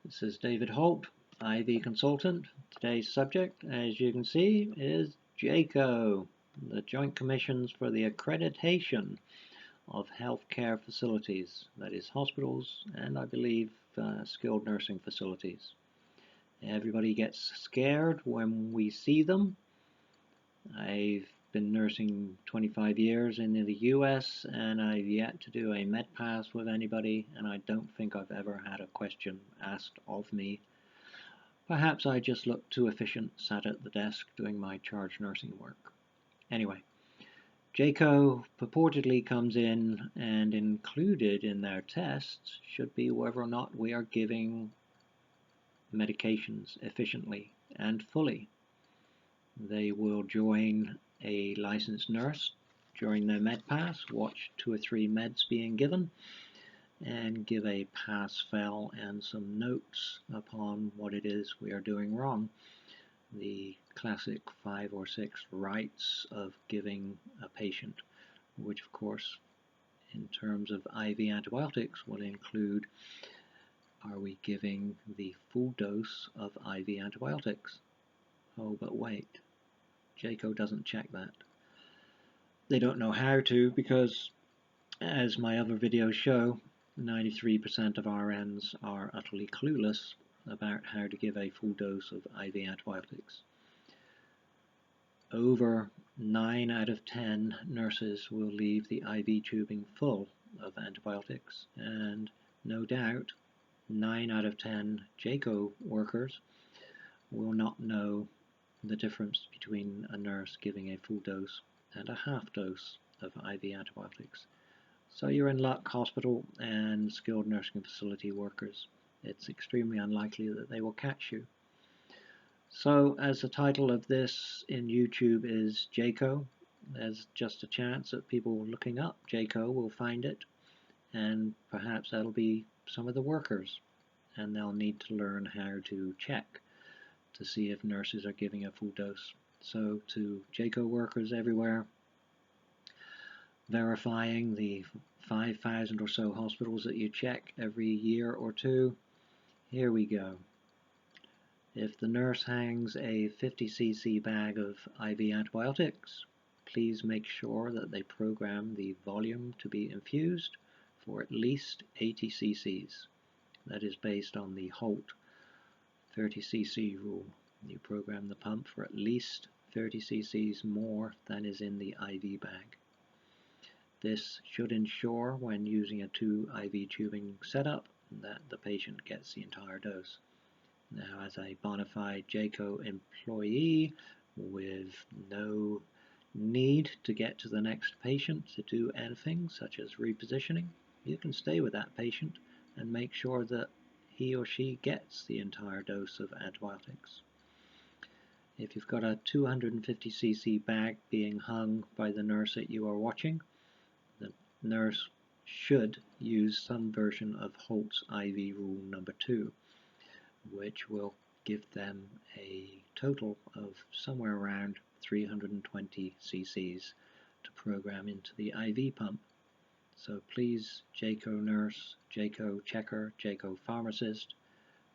This is David Holt, IV consultant. Today's subject, as you can see, is JCAHO, the Joint Commissions for the Accreditation of Healthcare Facilities, that is hospitals and I believe skilled nursing facilities. Everybody gets scared when we see them. I've been nursing 25 years in the US and I've yet to do a med pass with anybody, and I don't think I've ever had a question asked of me. Perhaps I just look too efficient sat at the desk doing my charge nursing work. Anyway, JCAHO purportedly comes in, and included in their tests should be whether or not we are giving medications efficiently and fully. They will join a licensed nurse during their med pass, watch 2 or 3 meds being given, and give a pass-fail and some notes upon what it is we are doing wrong. The classic 5 or 6 rights of giving a patient, which of course in terms of IV antibiotics will include, are we giving the full dose of IV antibiotics? Oh, but wait, JCAHO doesn't check that. They don't know how to, because as my other videos show, 93% of RNs are utterly clueless about how to give a full dose of IV antibiotics. Over 9 out of 10 nurses will leave the IV tubing full of antibiotics, and no doubt 9 out of 10 JCAHO workers will not know the difference between a nurse giving a full dose and a half dose of IV antibiotics. So you're in luck, hospital and skilled nursing facility workers. It's extremely unlikely that they will catch you. So as the title of this in YouTube is JCAHO, there's just a chance that people looking up JCAHO will find it, and perhaps that'll be some of the workers, and they'll need to learn how to check to see if nurses are giving a full dose. So to JCAHO workers everywhere, verifying the 5,000 or so hospitals that you check every year or two, here we go. If the nurse hangs a 50cc bag of IV antibiotics, please make sure that they program the volume to be infused for at least 80 cc's. That is based on the Holt 30cc rule. You program the pump for at least 30 cc's more than is in the IV bag. This should ensure, when using a 2 IV tubing setup, that the patient gets the entire dose. Now, as a bona fide JCAHO employee with no need to get to the next patient to do anything such as repositioning, you can stay with that patient and make sure that he or she gets the entire dose of antibiotics. If you've got a 250cc bag being hung by the nurse that you are watching, the nurse should use some version of Holt's IV rule number 2, which will give them a total of somewhere around 320 cc's to program into the IV pump. So please, JCAHO nurse, JCAHO checker, JCAHO pharmacist,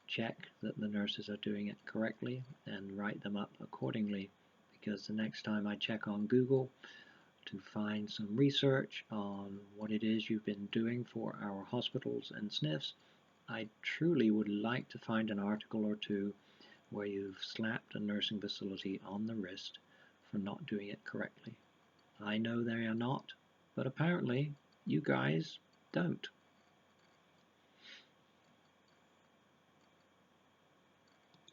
check that the nurses are doing it correctly and write them up accordingly, because the next time I check on Google to find some research on what it is you've been doing for our hospitals and SNFs, I truly would like to find an article or two where you've slapped a nursing facility on the wrist for not doing it correctly. I know they are not, but apparently you guys don't.